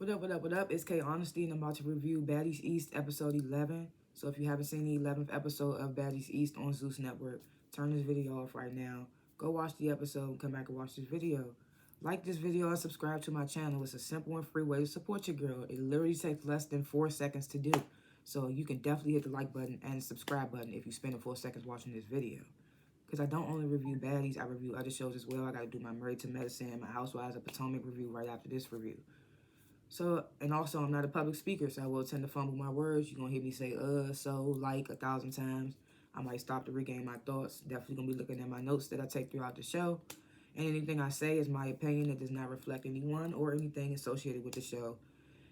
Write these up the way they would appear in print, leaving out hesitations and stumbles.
What up? It's K.Honesty, and I'm about to review Baddies East episode 11. So if you haven't seen the 11th episode of Baddies East on Zeus Network, turn this video off right now. Go watch the episode and come back and watch this video. Like this video and subscribe to my channel. It's a simple and free way to support your girl. It literally takes less than 4 seconds to do. So you can definitely hit the like button and the subscribe button if you spend 4 seconds watching this video. Because I don't only review baddies, I review other shows as well. I got to do my Married to Medicine and my Housewives of Potomac review right after this review. So, and also, I'm not a public speaker, so I will tend to fumble my words. You're going to hear me say, so, like, 1,000 times. I might stop to regain my thoughts. Definitely going to be looking at my notes that I take throughout the show. And anything I say is my opinion. It does not reflect anyone or anything associated with the show.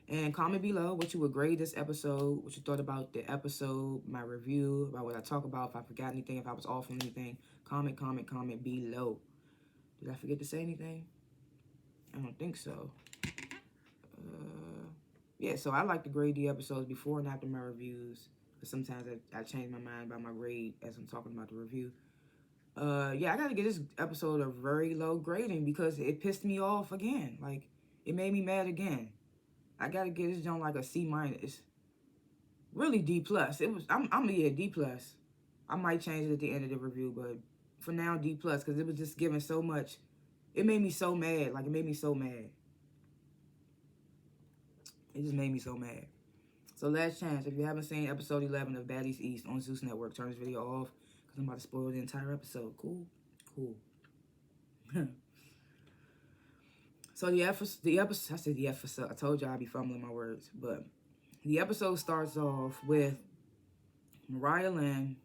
And comment below what you would grade this episode, what you thought about the episode, my review, about what I talk about, if I forgot anything, if I was off on anything. Comment below. Did I forget to say anything? I don't think so. Yeah, so I like to grade the episodes before and after my reviews. But sometimes I change my mind about my grade as I'm talking about the review. Yeah, I got to give this episode a very low grading because it pissed me off again. Like, it made me mad again. I got to give this joint like a C minus. Really D plus. I'm gonna get a D plus. I might change it at the end of the review, but for now D plus because it was just giving so much. It made me so mad. Like, it made me so mad. It just made me so mad. So last chance, if you haven't seen episode 11 of Baddies East on Zeus Network, turn this video off because I'm about to spoil the entire episode. Cool? Cool. So the episode, I said the episode. I told y'all I'd be fumbling my words. But the episode starts off with Mariah Lynn.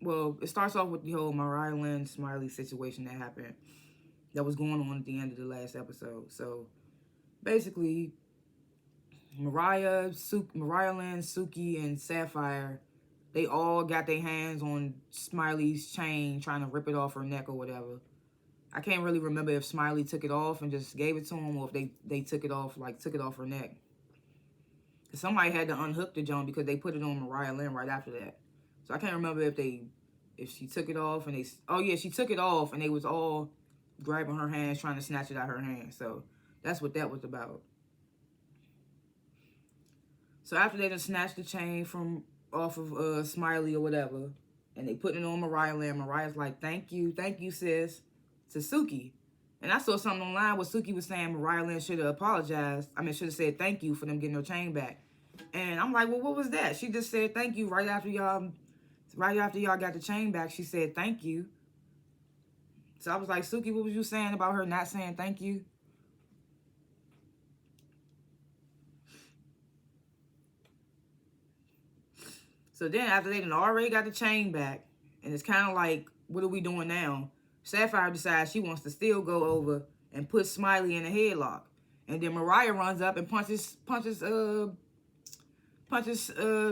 Well, it starts off with the whole Mariah Lynn Smiley situation that happened. That was going on at the end of the last episode. So basically, Mariah Lynn, Suki, and Sapphire, they all got their hands on Smiley's chain, trying to rip it off her neck or whatever. I can't really remember if Smiley took it off and just gave it to him, or if they took it off her neck. Somebody had to unhook the joint because they put it on Mariah Lynn right after that. So I can't remember if she took it off and she took it off and they was all grabbing her hands, trying to snatch it out of her hands. So that's what that was about. So after they just snatched the chain from off of Smiley or whatever, and they put it on Mariah Lynn, Mariah's like, thank you, sis, to Suki. And I saw something online where Suki was saying Mariah Lynn should have apologized. Should have said thank you for them getting her chain back. And I'm like, well, what was that? She just said thank you right after y'all got the chain back. She said thank you. So I was like, Suki, what was you saying about her not saying thank you? So then after they already got the chain back, and it's kind of like, what are we doing now? Sapphire decides she wants to still go over and put Smiley in a headlock. And then Mariah runs up and punches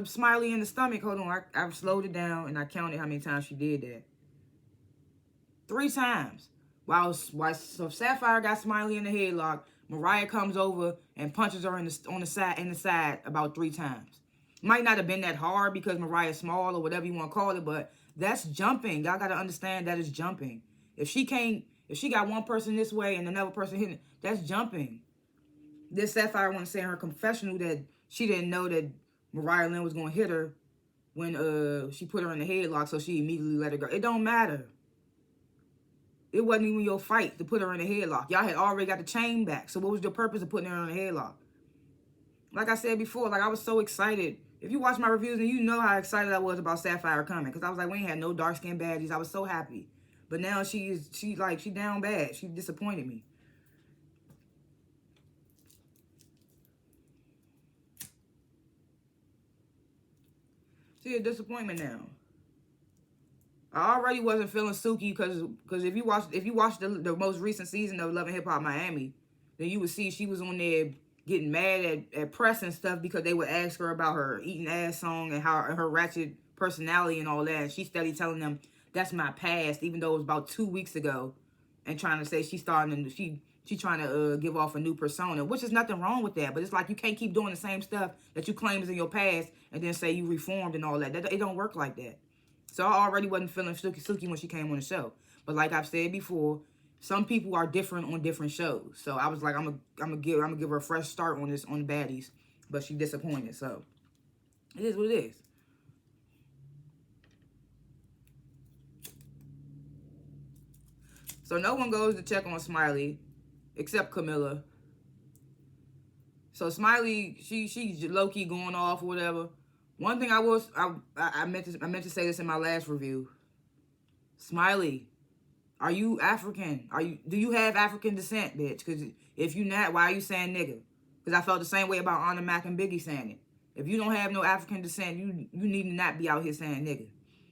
Smiley in the stomach. Hold on, I slowed it down and I counted how many times she did that. 3 times. While Sapphire got Smiley in the headlock, Mariah comes over and punches her in the side about 3 times. Might not have been that hard because Mariah's small or whatever you want to call it, but that's jumping. Y'all got to understand that is jumping. If she got one person this way and another person hitting, that's jumping. This Sapphire want to say in her confessional that she didn't know that Mariah Lynn was going to hit her when she put her in the headlock, so she immediately let her go. It don't matter. It wasn't even your fight to put her in a headlock. Y'all had already got the chain back. So what was the purpose of putting her in a headlock? Like I said before, like I was so excited. If you watch my reviews, and you know how excited I was about Sapphire coming. Because I was like, we ain't had no dark-skinned baddies. I was so happy. But now she down bad. She disappointed me. She a disappointment now. I already wasn't feeling Suki because if you watch the most recent season of Love and Hip Hop Miami, then you would see she was on there getting mad at press and stuff because they would ask her about her eating ass song and how her ratchet personality and all that. And she steady telling them that's my past, even though it was about 2 weeks ago, and trying to say she trying to give off a new persona, which is nothing wrong with that. But it's like you can't keep doing the same stuff that you claim is in your past and then say you reformed and all that. It don't work like that. So I already wasn't feeling Suki when she came on the show. But like I've said before, some people are different on different shows. So I was like, I'm gonna give her a fresh start on this on Baddies, but she disappointed. So it is what it is. So no one goes to check on Smiley except Camilla. So Smiley, she's low key going off or whatever. One thing I meant to say this in my last review. Smiley, are you African? Do you have African descent, bitch? Because if you not, why are you saying nigga? Because I felt the same way about Anna Mac and Biggie saying it. If you don't have no African descent, you need to not be out here saying nigga.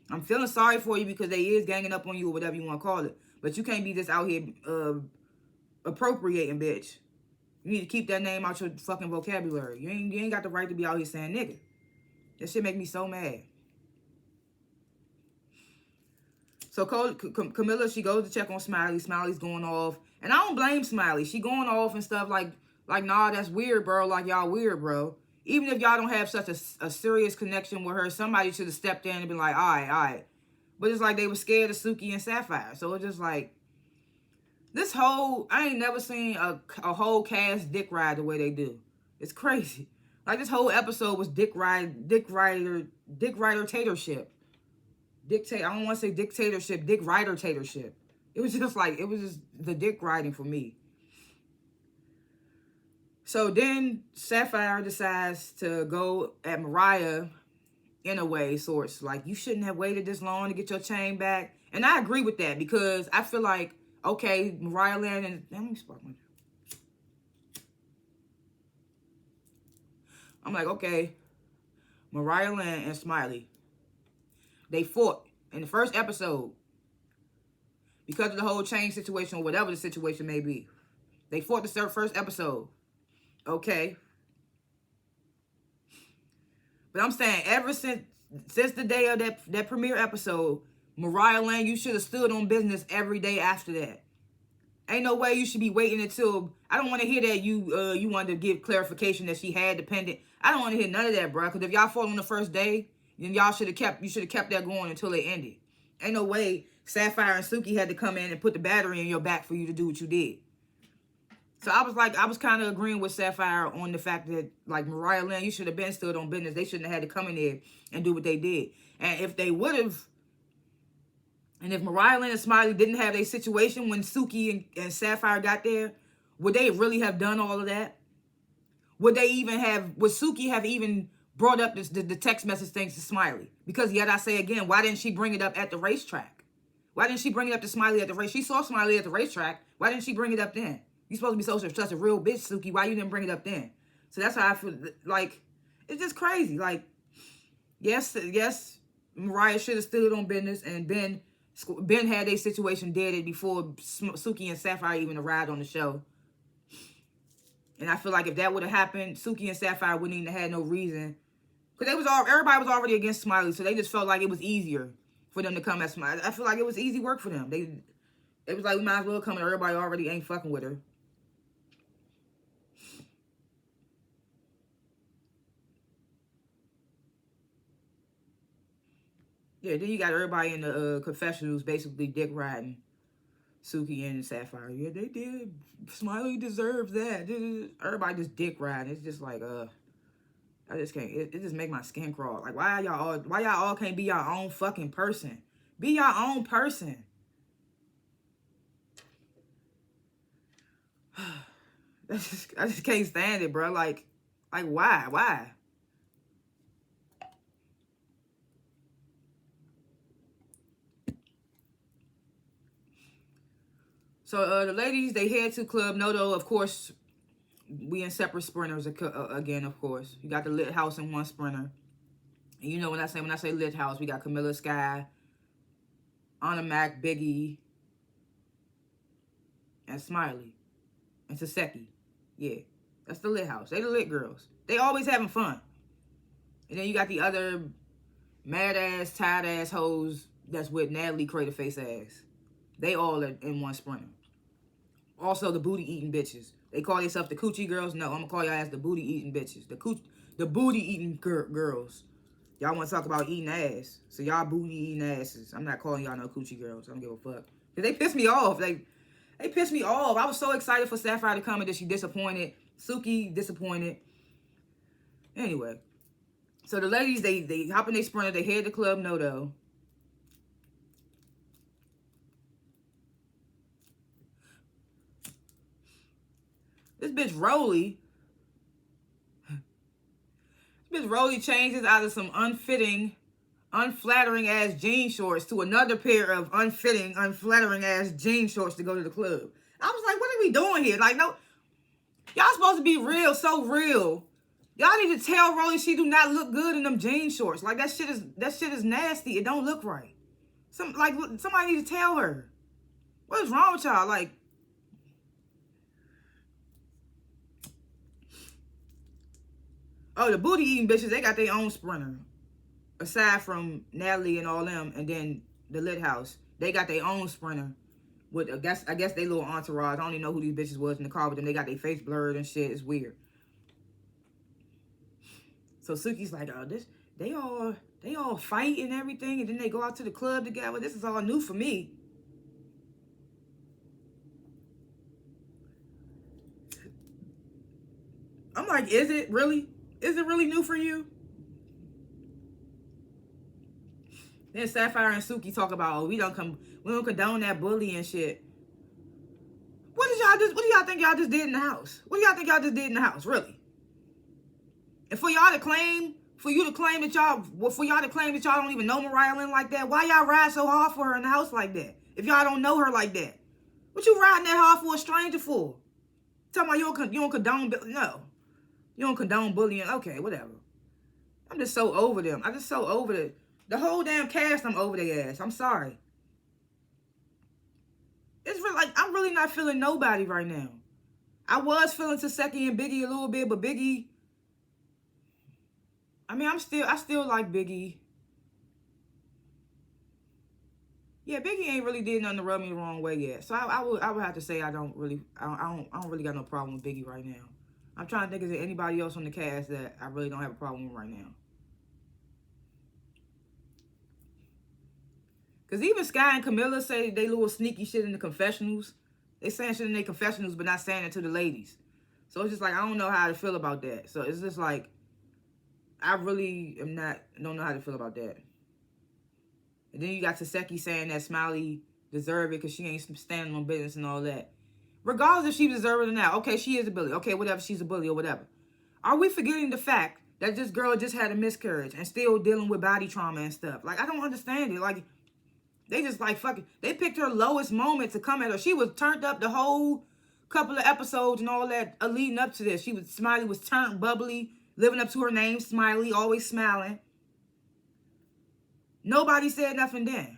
I'm feeling sorry for you because they is ganging up on you or whatever you want to call it. But you can't be just out here appropriating, bitch. You need to keep that name out your fucking vocabulary. You ain't got the right to be out here saying nigga. That shit make me so mad. So Camilla, she goes to check on Smiley. Smiley's going off. And I don't blame Smiley. She going off and stuff like nah, that's weird, bro. Like, y'all weird, bro. Even if y'all don't have such a serious connection with her, somebody should have stepped in and been like, all right. But it's like they were scared of Suki and Sapphire. So it's just like, this whole, I ain't never seen a whole cast dick ride the way they do. It's crazy. Like, this whole episode was dick rider tatership. I don't want to say dictatorship, dick rider tatership. It was just the dick riding for me. So then Sapphire decides to go at Mariah in a way, sorts. Like, you shouldn't have waited this long to get your chain back. And I agree with that because I feel like, okay, Mariah Land and... Let me spark my... I'm like, okay, Mariah Land and Smiley, they fought in the first episode because of the whole chain situation or whatever the situation may be. They fought the first episode. Okay. But I'm saying ever since the day of that premiere episode, Mariah Land, you should have stood on business every day after that. Ain't no way you should be waiting until... I don't want to hear that you wanted to give clarification that she had dependent. I don't want to hear none of that, bro. Because if y'all fought on the first day, then y'all should have kept that going until it ended. Ain't no way Sapphire and Suki had to come in and put the battery in your back for you to do what you did. So I was kind of agreeing with Sapphire on the fact that, like, Mariah Lynn, you should have been stood on business. They shouldn't have had to come in there and do what they did. And if they would have, and if Mariah Lynn and Smiley didn't have a situation when Suki and Sapphire got there, would they really have done all of that? Would Suki have even brought up the text message things to Smiley? Because yet I say again, why didn't she bring it up at the racetrack? Why didn't she bring it up to Smiley at the race? She saw Smiley at the racetrack. Why didn't she bring it up then? You supposed to be such a real bitch, Suki. Why you didn't bring it up then? So that's how I feel. Like, it's just crazy. Like, yes, Mariah should have stood on business, and Ben had a situation deaded before Suki and Sapphire even arrived on the show. And I feel like if that would have happened, Suki and Sapphire wouldn't even have had no reason. Because everybody was already against Smiley, so they just felt like it was easier for them to come at Smiley. I feel like it was easy work for them. It was like, we might as well come, and everybody already ain't fucking with her. Yeah, then you got everybody in the confessionals basically dick riding Suki and Sapphire. Yeah, they did. Smiley deserves that. Everybody just dick riding. It's just like, I just can't. It just make my skin crawl. Like, why y'all all can't be your own fucking person? Be your own person. I just can't stand it, bro. Like why? So the ladies, they head to Club Noto. Of course, we in separate sprinters again. Of course, you got the lit house in one sprinter. And you know when I say lit house, we got Camilla Sky, Anna Mac, Biggie, and Smiley, and Saseki. Yeah, that's the lit house. They the lit girls. They always having fun. And then you got the other mad ass, tired ass hoes that's with Natalie Crater face ass. They all are in one sprinter. Also, the booty eating bitches. They call themselves the coochie girls. No, I'm gonna call y'all as the booty eating bitches. The booty eating girls. Y'all want to talk about eating ass, so y'all booty eating asses. I'm not calling y'all no coochie girls. I don't give a fuck. Cause they piss me off. Like, They pissed me off. I was so excited for Sapphire to come and then she disappointed. Suki disappointed. Anyway. So the ladies, they hop in their Sprinter. They head to Club Nodo. This bitch Rolly changes out of some unflattering ass jean shorts to another pair of unflattering ass jean shorts to go to the club. I was like, what are we doing here? Like, no, y'all supposed to be real, so real. Y'all need to tell Rolly she do not look good in them jean shorts. Like, that shit is nasty. It don't look right. Somebody need to tell her. What is wrong with y'all? Like, oh, the booty eating bitches, they got their own Sprinter. Aside from Natalie and all them, and then the Lit House, they got their own Sprinter. With I guess they little entourage. I don't even know who these bitches was in the car with them. They got their face blurred and shit. It's weird. So Suki's like, oh, they all fight and everything, and then they go out to the club together. This is all new for me. I'm like, is it really? Is it really new for you? Then Sapphire and Suki talk about, oh, we don't condone that bully and shit. What do y'all think y'all just did in the house? What do y'all think y'all just did in the house, really? And for you to claim that y'all don't even know Mariah Lynn like that, why y'all ride so hard for her in the house like that? If y'all don't know her like that, what you riding that hard for a stranger for? Talking about you don't condone, no, you don't condone bullying. Okay, whatever. I'm just so over them. I'm just so over it. The whole damn cast, I'm over their ass. I'm sorry. It's really like, I'm really not feeling nobody right now. I was feeling Taseki and Biggie a little bit, but Biggie, I mean, I still like Biggie. Yeah, Biggie ain't really did nothing to rub me the wrong way yet. So I would have to say I don't really got no problem with Biggie right now. I'm trying to think, is there anybody else on the cast that I really don't have a problem with right now? Because even Sky and Camilla say they little sneaky shit in the confessionals. They saying shit in their confessionals, but not saying it to the ladies. So it's just like, I don't know how to feel about that. So it's just like, I really don't know how to feel about that. And then you got Taseki saying that Smiley deserved it because she ain't standing on business and all that. Regardless if she deserves it or not. Okay, she is a bully. Okay, whatever, she's a bully or whatever. Are we forgetting the fact that this girl just had a miscarriage and still dealing with body trauma and stuff? Like, I don't understand it. Like, they just like fucking, they picked her lowest moment to come at her. She was turned up the whole couple of episodes and all that leading up to this. Smiley was turned bubbly, living up to her name, Smiley, always smiling. Nobody said nothing then.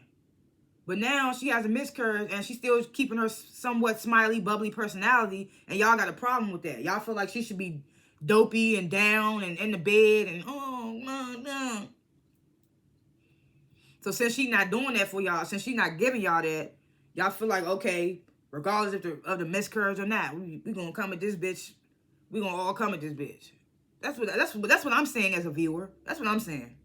But now she has a miscarriage and she's still keeping her somewhat smiley, bubbly personality. And y'all got a problem with that. Y'all feel like she should be dopey and down and in the bed and no. So since she's not doing that for y'all, since she's not giving y'all that, y'all feel like, okay, regardless of the miscarriage or not, we gonna come at this bitch. We gonna all come at this bitch. That's what I'm saying as a viewer. That's what I'm saying.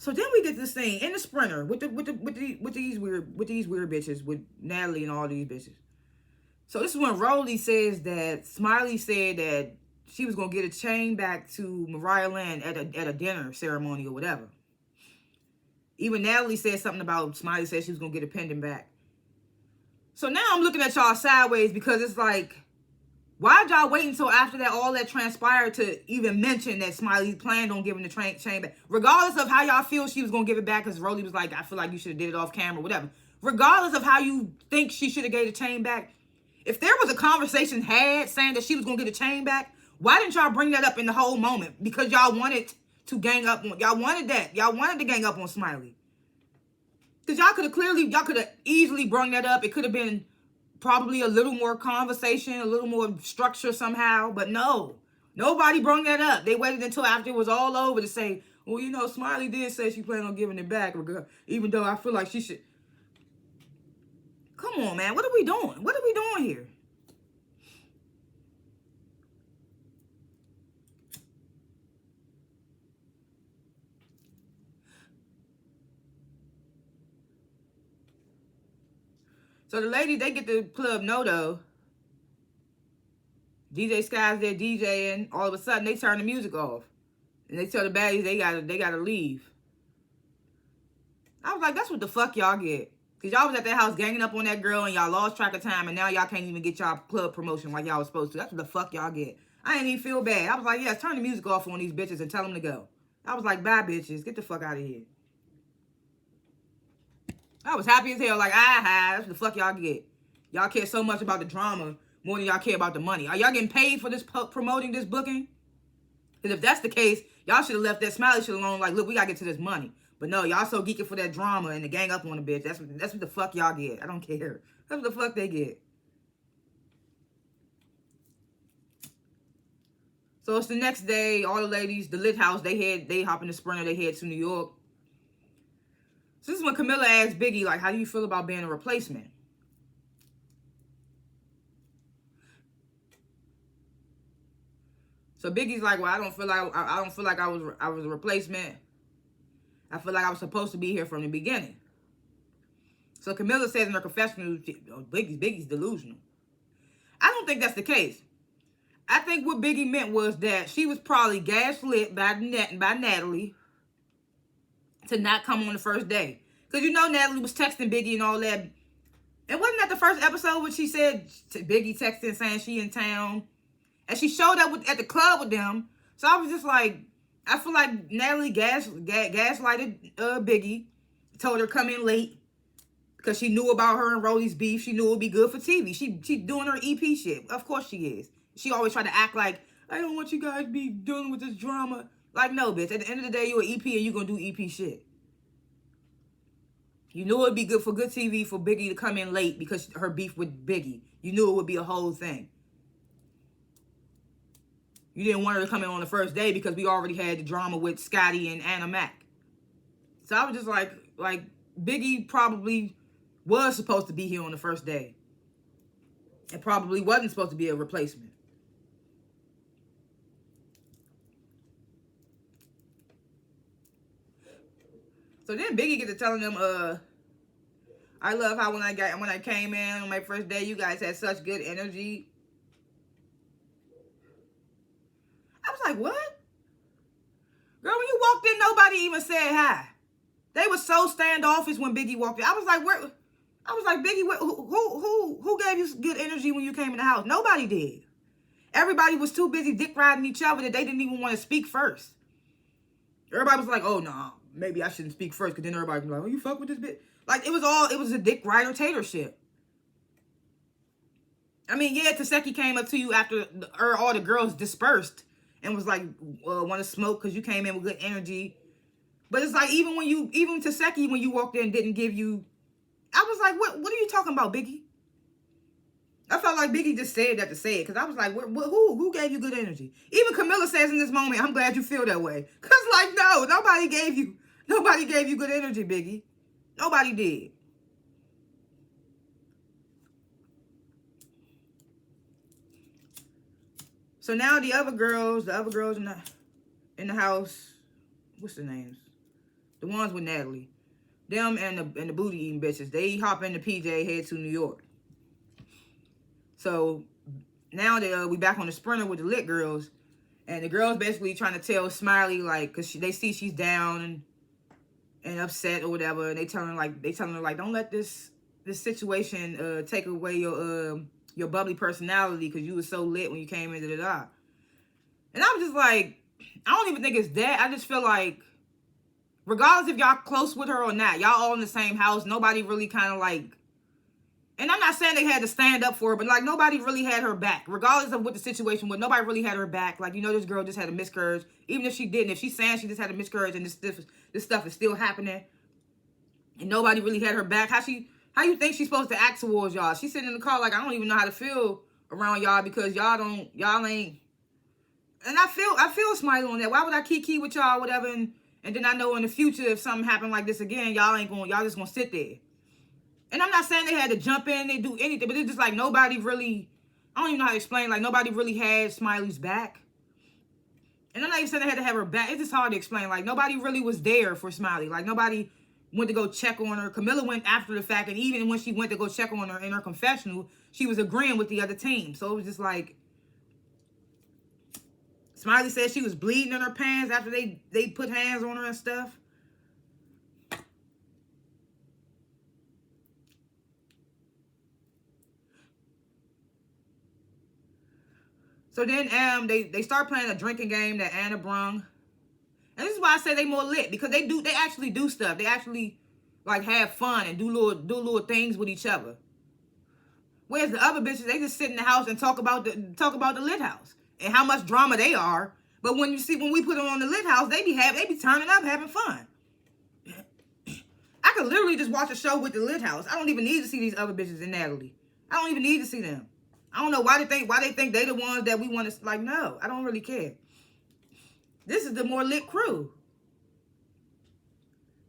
So then we get this thing in the Sprinter with these weird bitches, with Natalie and all these bitches. So this is when Rolly says that Smiley said that she was gonna get a chain back to Mariah Lynn at a dinner ceremony or whatever. Even Natalie said something about Smiley said she was gonna get a pendant back. So now I'm looking at y'all sideways because it's like, why'd y'all wait until after that all that transpired to even mention that Smiley planned on giving the chain back? Regardless of how y'all feel she was going to give it back, because Rolly was like, I feel like you should have did it off camera, whatever. Regardless of how you think she should have gave the chain back, if there was a conversation had saying that she was going to get the chain back, why didn't y'all bring that up in the whole moment? Because y'all wanted to gang up on, y'all wanted that. Y'all wanted to gang up on Smiley. Because y'all could have easily brought that up. It could have been probably a little more conversation, a little more structure somehow, but no, nobody brought that up. They waited until after it was all over to say, well, you know, Smiley did say she planned on giving it back, even though I feel like she should. Come on, man. What are we doing? What are we doing here? So the ladies, they get the club though. DJ Sky's there DJing. All of a sudden, they turn the music off. And they tell the baddies they gotta leave. I was like, that's what the fuck y'all get. Because y'all was at that house ganging up on that girl and y'all lost track of time and now y'all can't even get y'all club promotion like y'all was supposed to. That's what the fuck y'all get. I ain't even feel bad. I was like, yeah, turn the music off on these bitches and tell them to go. I was like, bye, bitches. Get the fuck out of here. I was happy as hell. Like, that's what the fuck y'all get. Y'all care so much about the drama more than y'all care about the money. Are y'all getting paid for this promoting this booking? Because if that's the case, y'all should have left that smiley shit alone. Like, look, we got to get to this money. But no, y'all so geeking for that drama and the gang up on the bitch. That's what the fuck y'all get. I don't care. That's what the fuck they get. So it's the next day. All the ladies, the lit house, they hop in the Sprinter. They head to New York. So this is when Camilla asked Biggie, like, how do you feel about being a replacement? So Biggie's like, well, I don't feel like I was a replacement. I feel like I was supposed to be here from the beginning. So Camilla says in her confessional, Biggie's delusional. I don't think that's the case. I think what Biggie meant was that she was probably gaslit by Natalie to not come on the first day. Because you know Natalie was texting Biggie and all that. And wasn't that the first episode when she said Biggie texting saying she in town? And she showed up at the club with them. So I was just like, I feel like Natalie gaslighted Biggie. Told her come in late. Because she knew about her and Rolly's beef. She knew it would be good for TV. She doing her EP shit. Of course she is. She always tried to act like, I don't want you guys to be dealing with this drama. Like, no, bitch. At the end of the day, you're an EP and you're going to do EP shit. You knew it would be good for good TV for Biggie to come in late because her beef with Biggie. You knew it would be a whole thing. You didn't want her to come in on the first day because we already had the drama with Scotty and Anna Mac. So I was just like Biggie probably was supposed to be here on the first day. It probably wasn't supposed to be a replacement. So then Biggie get to telling them, I love how when I came in on my first day, you guys had such good energy. I was like, what? Girl, when you walked in, nobody even said hi. They were so standoffish when Biggie walked in. I was like, where? I was like, Biggie, who gave you good energy when you came in the house? Nobody did. Everybody was too busy dick riding each other that they didn't even want to speak first. Everybody was like, oh, no, maybe I shouldn't speak first. Because then everybody was like, oh, you fuck with this bitch? Like, it was a dick rider-tatorship. I mean, yeah, Taseki came up to you after all the girls dispersed and was like, want to smoke because you came in with good energy. But it's like, even Taseki, when you walked in, didn't give you... I was like, what are you talking about, Biggie? I felt like Biggie just said that to say it. Because I was like, who gave you good energy? Even Camilla says in this moment, I'm glad you feel that way. Because, like, no, nobody gave you good energy, Biggie. Nobody did. So now the other girls in the house, what's the names? The ones with Natalie. Them and the booty eating bitches. They hop into PJ, head to New York. So now we back on the Sprinter with the lit girls. And the girls basically trying to tell Smiley, like, because they see she's down and upset or whatever. And they telling her like, don't let this situation take away your bubbly personality because you was so lit when you came in, da-da-da. And I was just like, I don't even think it's that. I just feel like, regardless if y'all close with her or not, y'all all in the same house, nobody really kind of like, and I'm not saying they had to stand up for her, but like nobody really had her back. Regardless of what the situation was, nobody really had her back. Like, you know, this girl just had a miscarriage. Even if she didn't, if she's saying she just had a miscarriage and this stuff is still happening, and nobody really had her back, how you think she's supposed to act towards y'all? She's sitting in the car like, I don't even know how to feel around y'all because y'all ain't. And I feel Smiley on that. Why would I kiki with y'all, whatever, and then I know in the future if something happened like this again, y'all just gonna sit there. And I'm not saying they had to jump in, they do anything, but it's just like nobody really, I don't even know how to explain, like nobody really had Smiley's back. And I'm not even saying they had to have her back. It's just hard to explain. Like nobody really was there for Smiley. Like nobody went to go check on her. Camilla went after the fact, and even when she went to go check on her in her confessional, she was agreeing with the other team. So it was just like, Smiley said she was bleeding in her pants after they put hands on her and stuff. So then they start playing a drinking game that Anna brung. And this is why I say they more lit, because they actually do stuff. They actually like have fun and do little things with each other. Whereas the other bitches, they just sit in the house and talk about the lit house and how much drama they are. But when we put them on the lit house, they be turning up, having fun. I could literally just watch a show with the lit house. I don't even need to see these other bitches and Natalie. I don't even need to see them. I don't know why they think they the ones that we want to, like, no, I don't really care. This is the more lit crew.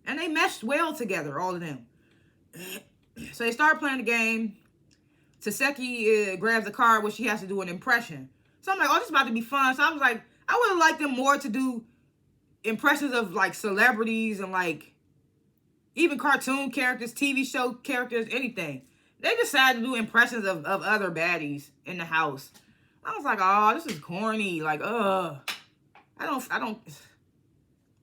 And they meshed well together, all of them. So they start playing the game. Taseki grabs a card where she has to do an impression. So I'm like, oh, this is about to be fun. So I was like, I would have liked them more to do impressions of like celebrities and like even cartoon characters, TV show characters, anything. They decided to do impressions of other baddies in the house. I was like, oh, this is corny. Like, I don't.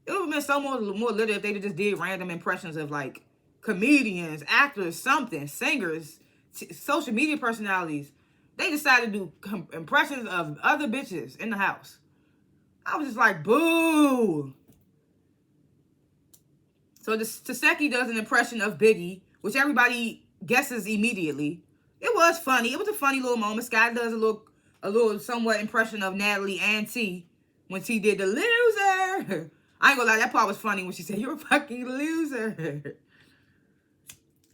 It would have been so more lit if they just did random impressions of like comedians, actors, something, singers, social media personalities. They decided to do impressions of other bitches in the house. I was just like, boo. So Taseki does an impression of Biggie, which everybody guesses immediately. It was funny. It was a funny little moment. Sky does a little somewhat impression of Natalie and T when T did the loser. I ain't gonna lie, that part was funny when she said, "You're a fucking loser."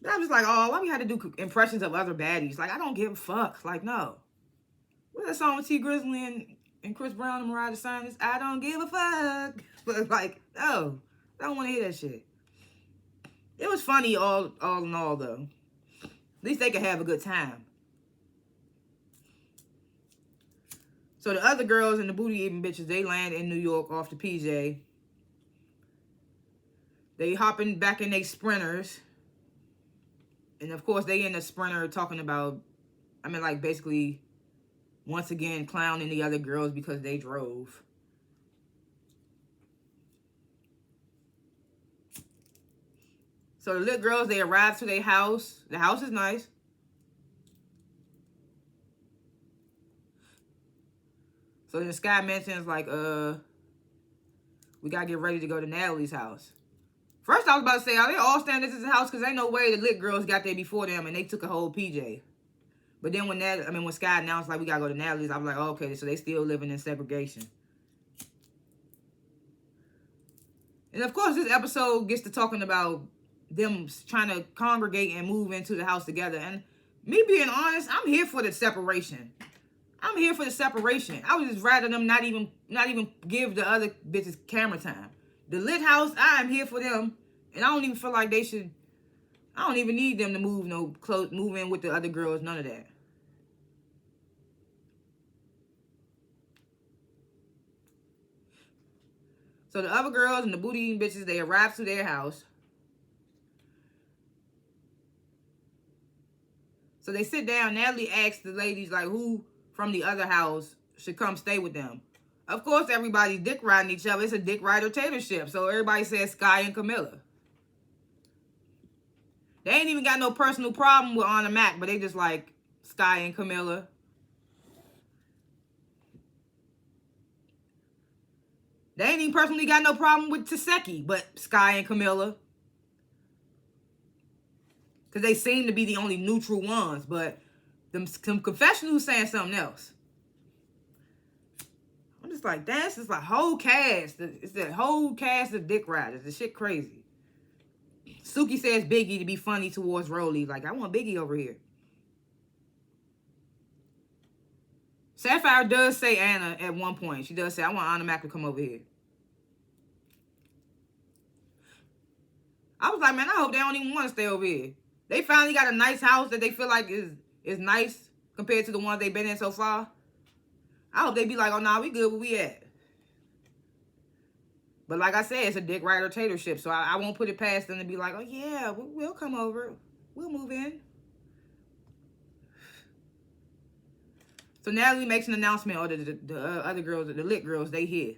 But I was like, oh, why we had to do impressions of other baddies? Like, I don't give a fuck. Like, no. What's that song with T Grizzly and Chris Brown and Mariah the Scientist? I don't give a fuck. But like, no, I don't want to hear that shit. It was funny all in all, though. At least they could have a good time. So the other girls and the booty eating bitches, they land in New York off the PJ. They hopping back in their sprinters. And of course, they in the sprinter talking about, I mean, like, basically, once again, clowning the other girls because they drove. So the little girls, they arrive to their house. The house is nice. So then Sky mentions, like, we gotta get ready to go to Natalie's house. First, I was about to say, are they all standing at this house? Because ain't no way the lit girls got there before them and they took a whole PJ. But then when Sky announced, like, we gotta go to Natalie's, I was like, oh, okay, so they still living in segregation. And of course, this episode gets to talking about them trying to congregate and move into the house together. And me being honest, I'm here for the separation. I'm here for the separation. I would just rather them not even give the other bitches camera time. The lit house, I am here for them. And I don't even feel like they should. I don't even need them to move in with the other girls. None of that. So the other girls and the booty eating bitches, they arrive to their house. So they sit down. Natalie asks the ladies, like, who from the other house should come stay with them. Of course, everybody's dick riding each other. It's a dick rider-tatorship. So everybody says Sky and Camilla. They ain't even got no personal problem with Anna Mac, but they just like Sky and Camilla. They ain't even personally got no problem with Taseki, but Sky and Camilla. Because they seem to be the only neutral ones, but some confessionals saying something else. I'm just like, that's just like whole cast. It's that whole cast of dick riders. The shit crazy. Suki says Biggie to be funny towards Rolly. Like, I want Biggie over here. Sapphire does say Anna at one point. She does say, I want Anna Mac to come over here. I was like, man, I hope they don't even want to stay over here. They finally got a nice house that they feel like is nice compared to the ones they've been in so far. I hope they be like, oh, nah, we good where we at. But like I said, it's a dick rider tatership, so I won't put it past them to be like, oh yeah, we'll come over, we'll move in. So Natalie makes an announcement, or the other girls, the lit girls, they here.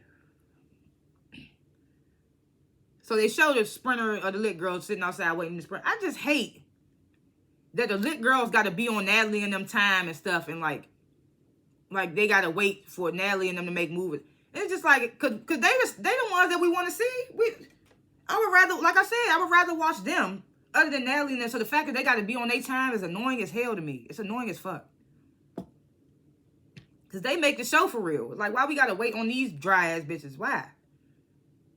So they show the sprinter or the lit girls sitting outside waiting to sprint. I just hate that the lit girls got to be on Natalie and them time and stuff, and like they got to wait for Natalie and them to make movies. It's just like, cause they the ones that we want to see. I would rather, like I said, I would rather watch them other than Natalie and them. So the fact that they got to be on their time is annoying as hell to me. It's annoying as fuck. Cause they make the show for real. Like, why we got to wait on these dry ass bitches? Why?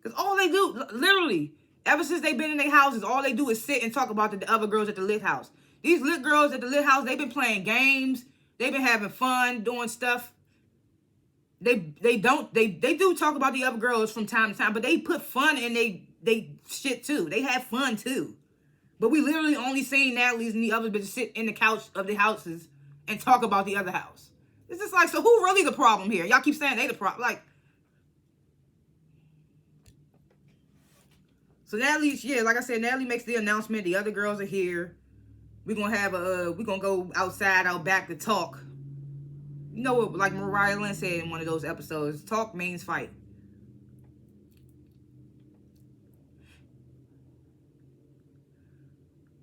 Cause all they do, literally, ever since they've been in their houses, all they do is sit and talk about the other girls at the lit house. These lit girls at the lit house, they've been playing games. They've been having fun, doing stuff. They do talk about the other girls from time to time, but they put fun in they shit too. They have fun too. But we literally only seen Natalie's and the other bitches sit in the couch of the houses and talk about the other house. It's just like, so who really the problem here? Y'all keep saying they the problem. Like, so Natalie, yeah, like I said, Natalie makes the announcement. The other girls are here. We're gonna go outside, out back to talk. You know what, like Mariah Lynn said in one of those episodes, talk means fight.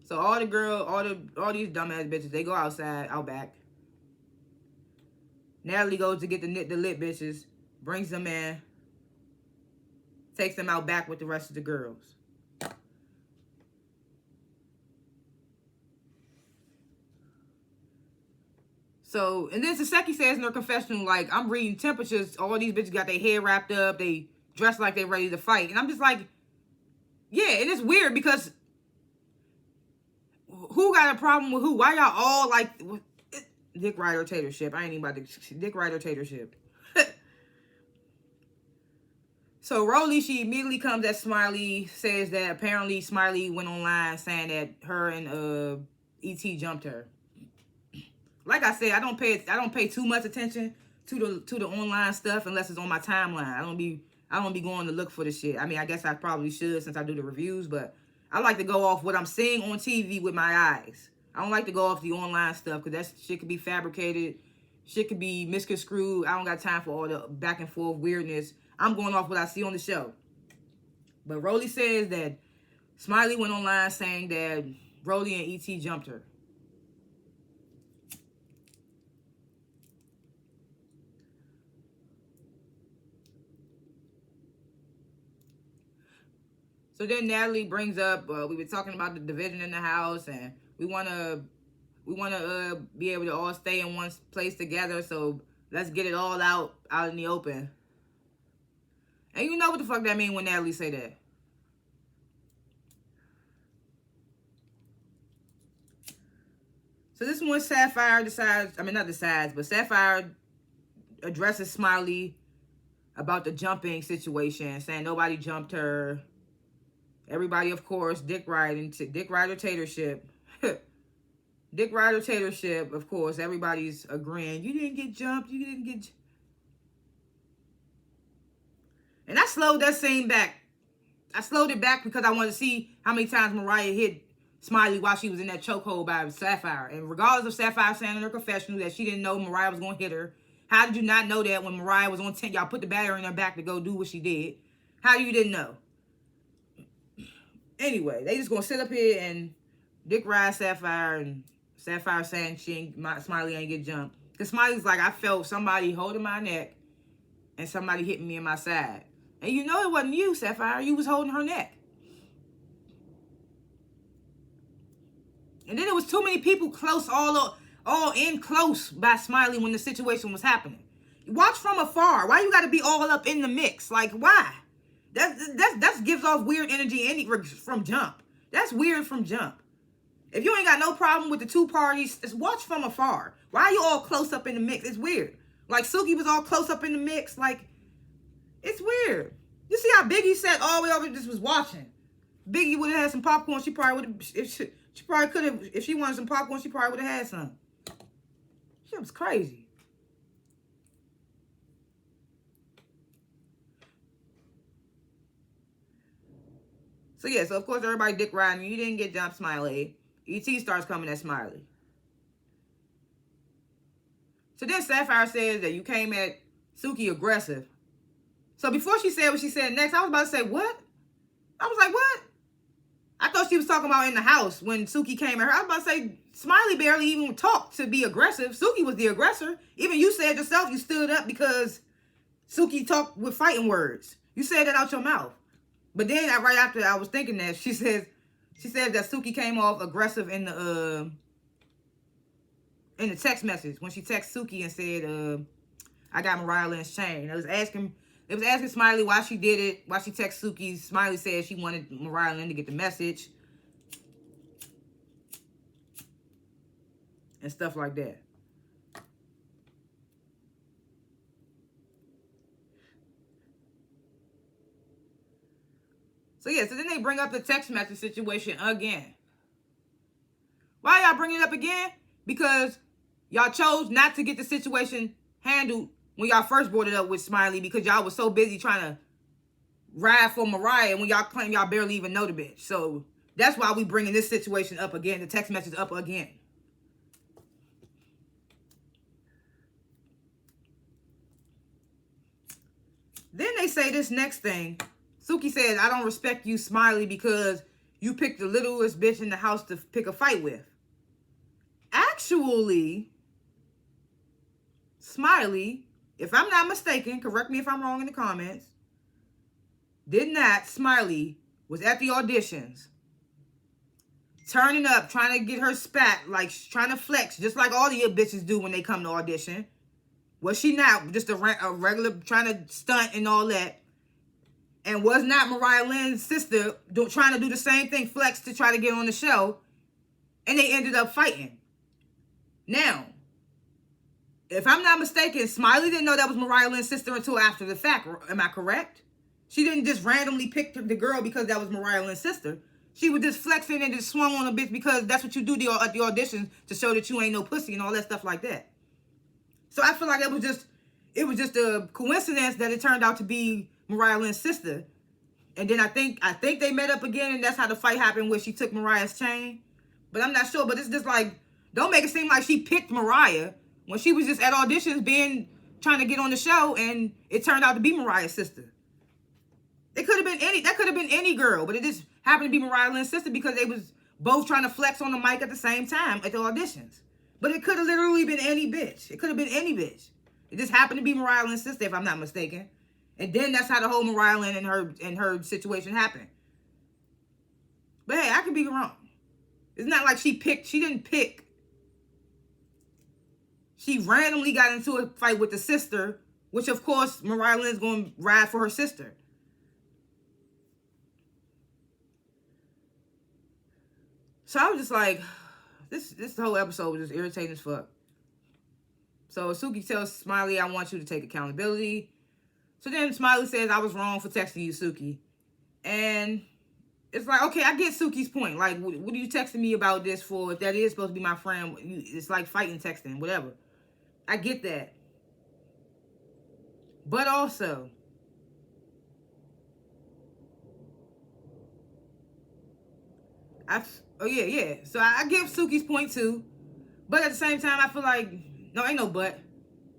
So all the girls, all these dumbass bitches, they go outside, out back. Natalie goes to get the lit bitches, brings them in, takes them out back with the rest of the girls. So, and then Saseki says in her confessional, like, I'm reading temperatures. All these bitches got their hair wrapped up. They dress like they ready to fight. And I'm just like, yeah, and it's weird because who got a problem with who? Why y'all all like dick rider tatership? I ain't even about to dick rider tatership. So Rolly, she immediately comes at Smiley, says that apparently Smiley went online saying that her and E.T. jumped her. Like I said, I don't pay too much attention to the online stuff unless it's on my timeline. I don't be going to look for the shit. I mean, I guess I probably should since I do the reviews, but I like to go off what I'm seeing on TV with my eyes. I don't like to go off the online stuff because that shit could be fabricated. Shit could be misconstrued. I don't got time for all the back and forth weirdness. I'm going off what I see on the show. But Rolly says that Smiley went online saying that Rolly and E.T. jumped her. So then Natalie brings up, we were talking about the division in the house, and we want to be able to all stay in one place together. So let's get it all out in the open. And you know what the fuck that mean when Natalie say that. So this one, Sapphire but Sapphire addresses Smiley about the jumping situation, saying nobody jumped her. Everybody, of course, dick rider tatership. Dick rider tatership, of course. Everybody's agreeing. You didn't get jumped. You didn't get... And I slowed that scene back. I slowed it back because I wanted to see how many times Mariah hit Smiley while she was in that chokehold by Sapphire. And regardless of Sapphire saying in her confessional that she didn't know Mariah was going to hit her, how did you not know that when Mariah was on 10? Y'all put the battery in her back to go do what she did. How you didn't know? Anyway, they just gonna sit up here and dick ride Sapphire, and Sapphire saying Smiley ain't get jumped. Because Smiley's like, I felt somebody holding my neck and somebody hitting me in my side. And you know it wasn't you, Sapphire. You was holding her neck. And then there was too many people close, all in close by Smiley when the situation was happening. Watch from afar. Why you got to be all up in the mix? Like, why? That gives off weird energy from jump. That's weird from jump. If you ain't got no problem with the two parties, just watch from afar. Why are you all close up in the mix? It's weird. Like Suki was all close up in the mix. Like, it's weird. You see how Biggie sat all the way over, just was watching. Biggie would have had some popcorn. She probably would have. She probably could have. If she wanted some popcorn, she probably would have had some. Shit was crazy. So yeah, so of course everybody dick riding. You didn't get jumped, Smiley. E.T. starts coming at Smiley. So then Sapphire says that you came at Suki aggressive. So before she said what she said next, I was about to say, what? I was like, what? I thought she was talking about in the house when Suki came at her. I was about to say, Smiley barely even talked to be aggressive. Suki was the aggressor. Even you said yourself you stood up because Suki talked with fighting words. You said that out your mouth. But then right after I was thinking that, she said that Suki came off aggressive in the text message when she texted Suki and said, I got Mariah Lynn's chain. It was asking Smiley why she did it, why she texted Suki. Smiley said she wanted Mariah Lynn to get the message. And stuff like that. So yeah, so then they bring up the text message situation again. Why y'all bringing it up again? Because y'all chose not to get the situation handled when y'all first brought it up with Smiley because y'all was so busy trying to ride for Mariah when y'all claim y'all barely even know the bitch. So that's why we bringing this situation up again, the text message up again. Then they say this next thing. Suki says, I don't respect you, Smiley, because you picked the littlest bitch in the house to pick a fight with. Actually, Smiley, if I'm not mistaken, correct me if I'm wrong in the comments, Smiley was at the auditions, turning up, trying to get her spat, like trying to flex, just like all the bitches do when they come to audition. Was she not just a regular trying to stunt and all that? And was not Mariah Lynn's sister trying to do the same thing, flex to try to get on the show? And they ended up fighting. Now, if I'm not mistaken, Smiley didn't know that was Mariah Lynn's sister until after the fact. Am I correct? She didn't just randomly pick the girl because that was Mariah Lynn's sister. She was just flexing and just swung on a bitch because that's what you do at the auditions to show that you ain't no pussy and all that stuff like that. So I feel like it was just a coincidence that it turned out to be Mariah Lynn's sister. And then I think they met up again and that's how the fight happened where she took Mariah's chain. But I'm not sure. But it's just like, don't make it seem like she picked Mariah when she was just at auditions trying to get on the show and it turned out to be Mariah's sister. That could have been any girl, but it just happened to be Mariah Lynn's sister because they was both trying to flex on the mic at the same time at the auditions. But it could have literally been any bitch. It could have been any bitch. It just happened to be Mariah Lynn's sister, if I'm not mistaken. And then that's how the whole Mariah Lynn and her situation happened. But hey, I could be wrong. It's not like she didn't pick. She randomly got into a fight with the sister, which of course Mariah Lynn's going to ride for her sister. So I was just like, this whole episode was just irritating as fuck. So Suki tells Smiley, I want you to take accountability. So then Smiley says, I was wrong for texting you, Suki. And it's like, okay, I get Suki's point. Like, what are you texting me about this for? If that is supposed to be my friend, it's like fighting texting, whatever. I get that. But also, So I give Suki's point too. But at the same time, I feel like, no, ain't no but.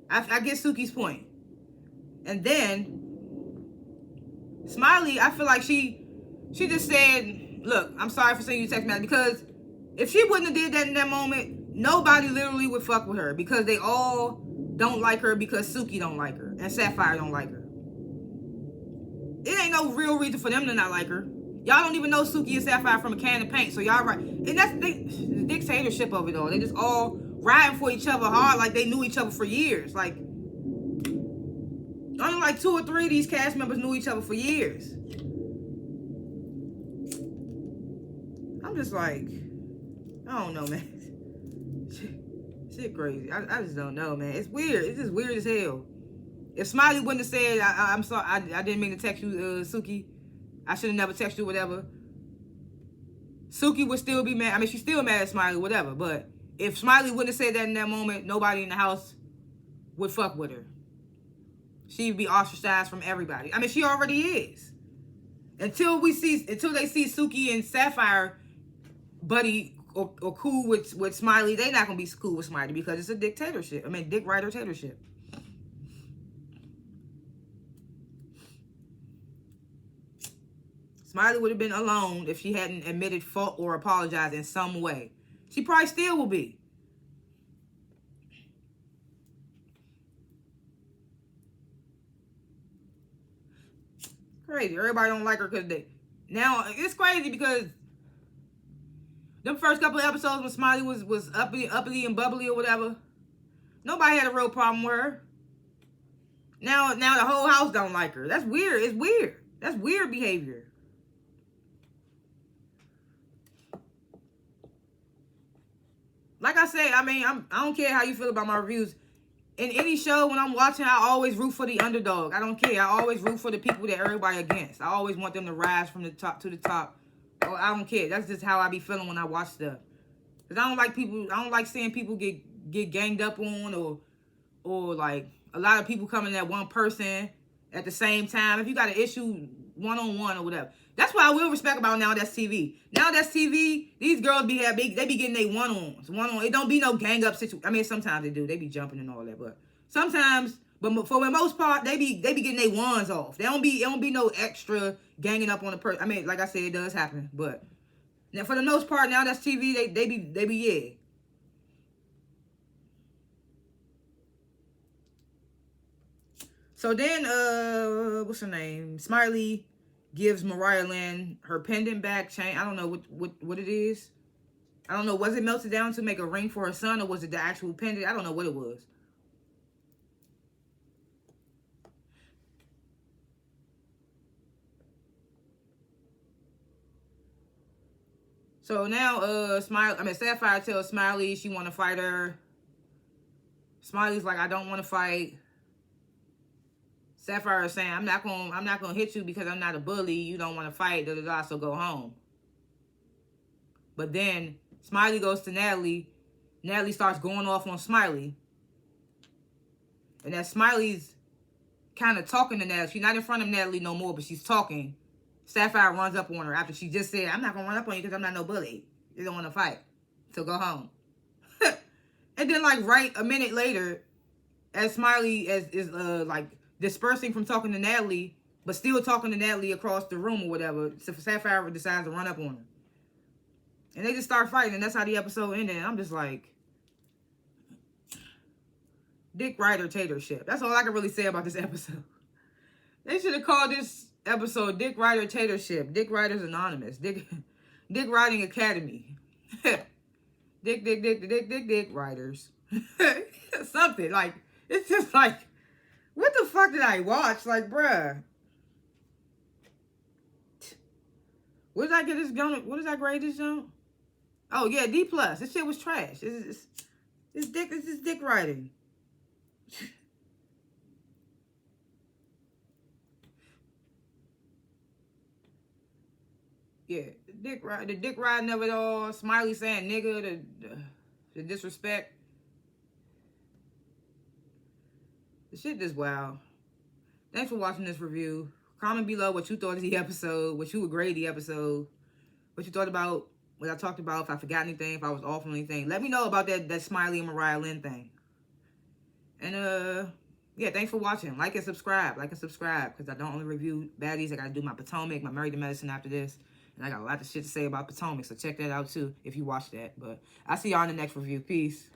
I get Suki's point. And then, Smiley, I feel like she just said, look, I'm sorry for sending you a text message. Because if she wouldn't have did that in that moment, nobody literally would fuck with her. Because they all don't like her because Suki don't like her. And Sapphire don't like her. It ain't no real reason for them to not like her. Y'all don't even know Suki and Sapphire from a can of paint. So y'all right. And that's the dictatorship of it all. They just all riding for each other hard like they knew each other for years. Like, only like 2 or 3 of these cast members knew each other for years. I'm just like, I don't know, man. Shit crazy. I just don't know, man. It's weird. It's just weird as hell. If Smiley wouldn't have said, I'm sorry, I didn't mean to text you, Suki. I should have never texted you, whatever. Suki would still be mad. I mean, she's still mad at Smiley, whatever. But if Smiley wouldn't have said that in that moment, nobody in the house would fuck with her. She'd be ostracized from everybody. I mean, she already is. Until they see Suki and Sapphire buddy or cool with Smiley, they not gonna be cool with Smiley because it's a dictatorship. I mean, Dick Rider dictatorship. Smiley would have been alone if she hadn't admitted fault or apologized in some way. She probably still will be. Crazy. Everybody don't like her because now it's crazy because them first couple of episodes when Smiley was uppity and bubbly or whatever, nobody had a real problem with her. Now the whole house don't like her. That's weird. It's weird. That's weird behavior. Like I said, I mean, I don't care how you feel about my reviews. In any show, when I'm watching, I always root for the underdog. I don't care. I always root for the people that everybody against. I always want them to rise from the top to the top. Oh, I don't care. That's just how I be feeling when I watch stuff. Because I don't like seeing people get ganged up on or like a lot of people coming at one person at the same time. If you got an issue one-on-one or whatever. That's what I will respect about Now That's TV. Now That's TV, these girls they be getting their one-ons. It don't be no gang up situation. I mean, sometimes they do. They be jumping and all that, but sometimes, but for the most part, they be getting their ones off. It don't be no extra ganging up on a person. I mean, like I said, it does happen, but now for the most part, Now That's TV, they be yeah. So then, what's her name? Smiley gives Mariah Lynn her pendant back chain. I don't know what it is. I don't know. Was it melted down to make a ring for her son, or was it the actual pendant? I don't know what it was. So now, Sapphire tells Smiley she want to fight her. Smiley's like, I don't want to fight. Sapphire is saying, I'm not gonna hit you because I'm not a bully. You don't want to fight, so go home. But then Smiley goes to Natalie. Natalie starts going off on Smiley. And as Smiley's kind of talking to Natalie, she's not in front of Natalie no more, but she's talking. Sapphire runs up on her after she just said, I'm not gonna run up on you because I'm not no bully. You don't want to fight. So go home. And then like right a minute later, as Smiley is like dispersing from talking to Natalie, but still talking to Natalie across the room or whatever, Sapphire decides to run up on her. And they just start fighting, and that's how the episode ended. And I'm just like, Dick Rider Tatership. That's all I can really say about this episode. They should have called this episode Dick Rider Tatership. Dick Riders Anonymous. Dick Riding Academy. Dick Riders. Something like, it's just like, what the fuck did I watch? Like, bruh. What did I get this junk? What did I grade this junk? Oh yeah, D+. This shit was trash. It's dick riding. Yeah, the dick riding of it all. Smiley saying nigga, the disrespect. The shit is wild. Thanks for watching this review. Comment below what you thought of the episode, what you would grade the episode, what you thought about what I talked about, if I forgot anything, if I was off on anything. Let me know about that Smiley and Mariah Lynn thing. And yeah, thanks for watching. Like and subscribe. Because I don't only review baddies. I gotta do my Potomac, my Married to Medicine after this. And I got a lot of shit to say about Potomac, so check that out too if you watch that. But I'll see y'all in the next review. Peace.